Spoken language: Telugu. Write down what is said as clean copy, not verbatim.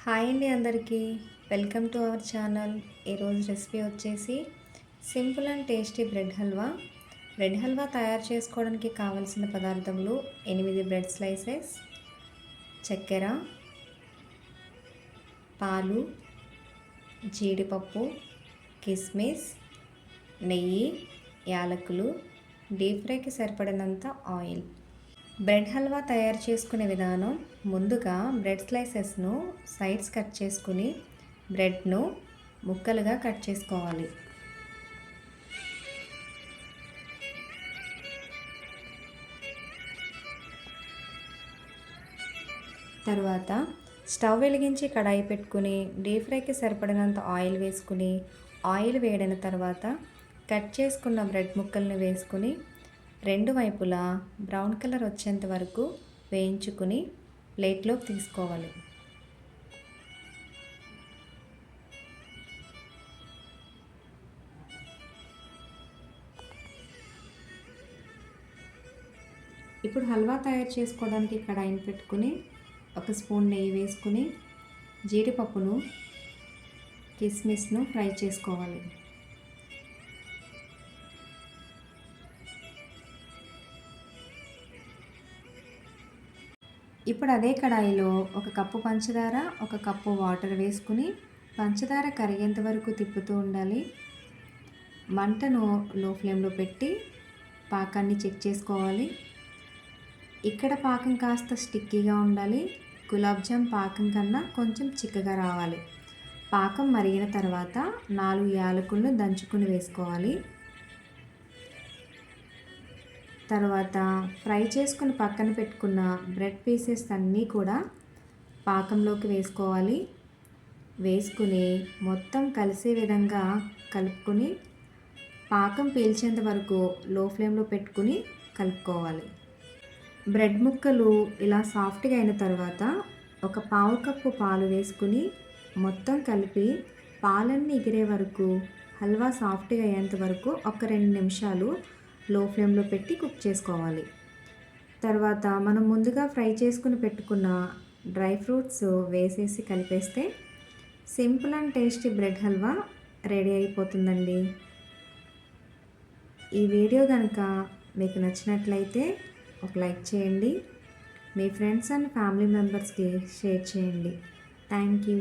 హాయ్ అండి అందరికీ. Welcome to our channel. ఈరోజు రెసిపీ వచ్చేసి simple and tasty bread halwa. Bread halwa తయారు చేసుకోవడానికి కావలసిన పదార్థములు 8 బ్రెడ్ స్లైసెస్, చక్కెర, పాలు, జీడిపప్పు, కిస్మిస్, నెయ్యి, యాలకులు, డీప్ ఫ్రైకి సరిపడినంత ఆయిల్. బ్రెడ్ హల్వా తయారు చేసుకునే విధానం: ముందుగా బ్రెడ్ స్లైసెస్ను సైడ్స్ కట్ చేసుకుని బ్రెడ్ను ముక్కలుగా కట్ చేసుకోవాలి. తర్వాత స్టవ్ వెలిగించి కడాయి పెట్టుకుని డీప్ ఫ్రైకి సరిపడినంత ఆయిల్ వేసుకుని, ఆయిల్ వేడిన తర్వాత కట్ చేసుకున్న బ్రెడ్ ముక్కల్ని వేసుకుని రెండు వైపులా బ్రౌన్ కలర్ వచ్చేంత వరకు వేయించుకుని ప్లేట్లోకి తీసుకోవాలి. ఇప్పుడు హల్వా తయారు చేసుకోవడానికి కడాయిని పెట్టుకుని 1 స్పూన్ నెయ్యి వేసుకుని జీడిపప్పును, కిస్మిస్ను ఫ్రై చేసుకోవాలి. ఇప్పుడు అదే కడాయిలో 1 కప్పు పంచదార, 1 కప్పు వాటర్ వేసుకుని పంచదార కరిగేంత వరకు తిప్పుతూ ఉండాలి. మంటను లో ఫ్లేమ్లో పెట్టి పాకాన్ని చెక్ చేసుకోవాలి. ఇక్కడ పాకం కాస్త స్టిక్కీగా ఉండాలి. గులాబ్ జామ్ పాకం కన్నా కొంచెం చిక్కగా రావాలి. పాకం మరిగిన తర్వాత 4 యాలకులను దంచుకుని వేసుకోవాలి. తర్వాత ఫ్రై చేసుకుని పక్కన పెట్టుకున్న బ్రెడ్ పీసెస్ అన్నీ కూడా పాకంలోకి వేసుకోవాలి. వేసుకుని మొత్తం కలిసే విధంగా కలుపుకొని పాకం పీల్చేంత వరకు లో ఫ్లేమ్లో పెట్టుకుని కలుపుకోవాలి. బ్రెడ్ ముక్కలు ఇలా సాఫ్ట్గా అయిన తర్వాత 1/4 కప్పు పాలు వేసుకుని మొత్తం కలిపి పాలన్నీ ఎగిరే వరకు, హల్వా సాఫ్ట్గా అయ్యేంత వరకు ఒక 2 నిమిషాలు లో ఫ్లేమ్లో పెట్టి కుక్ చేసుకోవాలి. తర్వాత మనం ముందుగా ఫ్రై చేసుకుని పెట్టుకున్న డ్రై ఫ్రూట్స్ వేసేసి కలిపేస్తే simple and tasty bread halwa ready అయిపోతుందండి. ఈ వీడియో కనుక మీకు నచ్చినట్లయితే ఒక లైక్ చేయండి. మీ ఫ్రెండ్స్ అండ్ ఫ్యామిలీ మెంబర్స్కి షేర్ చేయండి. Thank you.